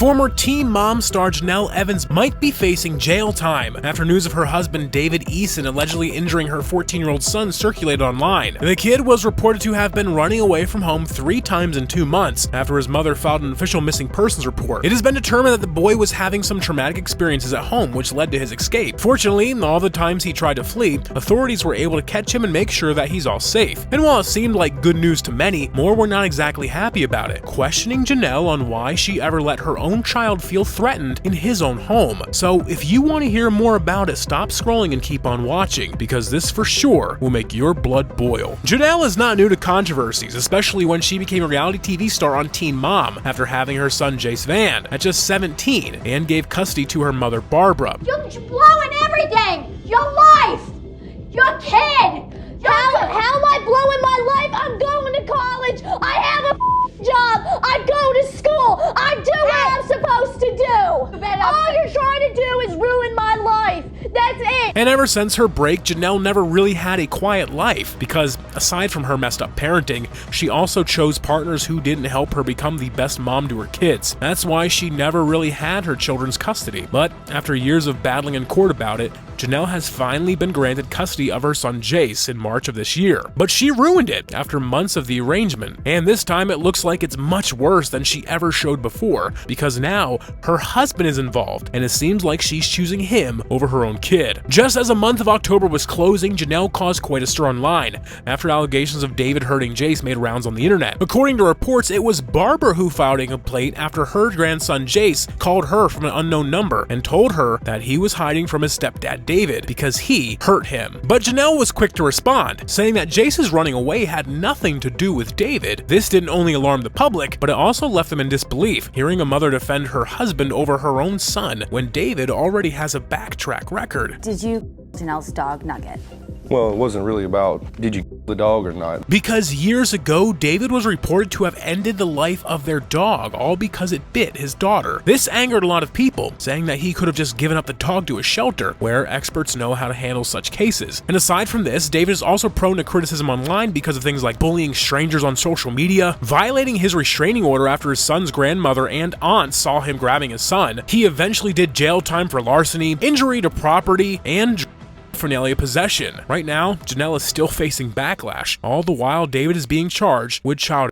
Former Teen Mom star Jenelle Evans might be facing jail time after news of her husband David Eason allegedly injuring her 14-year-old son circulated online. The kid was reported to have been running away from home 3 times in 2 months after his mother filed an official missing persons report. It has been determined that the boy was having some traumatic experiences at home, which led to his escape. Fortunately, all the times he tried to flee, authorities were able to catch him and make sure that he's all safe. And while it seemed like good news to many, more were not exactly happy about it, questioning Jenelle on why she ever let her own child feel threatened in his own home. So if you want to hear more about it, stop scrolling and keep on watching, because this for sure will make your blood boil. Jenelle is not new to controversies, especially when she became a reality TV star on Teen Mom after having her son Jace Van at just 17 and gave custody to her mother Barbara. You're blowing everything! Your life! Your kid! How am I blowing my life? I'm going to college! I have a job! I go to school! I do what I'm supposed to do! All you're trying to do is ruin my life! That's it! And ever since her break, Jenelle never really had a quiet life, because aside from her messed up parenting, she also chose partners who didn't help her become the best mom to her kids. That's why she never really had her children's custody. But after years of battling in court about it, Jenelle has finally been granted custody of her son Jace in March of this year. But she ruined it after months of the arrangement, and this time it looks like it's much worse than she ever showed before, because now her husband is involved, and it seems like she's choosing him over her own kid. Just as the month of October was closing, Jenelle caused quite a stir online after allegations of David hurting Jace made rounds on the internet. According to reports, it was Barbara who filed a complaint after her grandson Jace called her from an unknown number and told her that he was hiding from his stepdad David because he hurt him. But Jenelle was quick to respond, saying that Jace's running away had nothing to do with David. This didn't only alarm the public, but it also left them in disbelief, hearing a mother defend her husband over her own son when David already has a backtrack record. Did you Janelle's dog Nugget? Well, it wasn't really about did you the dog or not. Because years ago, David was reported to have ended the life of their dog, all because it bit his daughter. This angered a lot of people, saying that he could have just given up the dog to a shelter, where experts know how to handle such cases. And aside from this, David is also prone to criticism online because of things like bullying strangers on social media, violating his restraining order after his son's grandmother and aunt saw him grabbing his son. He eventually did jail time for larceny, injury to property, and paraphernalia possession. Right now, Jenelle is still facing backlash. All the while, David is being charged with child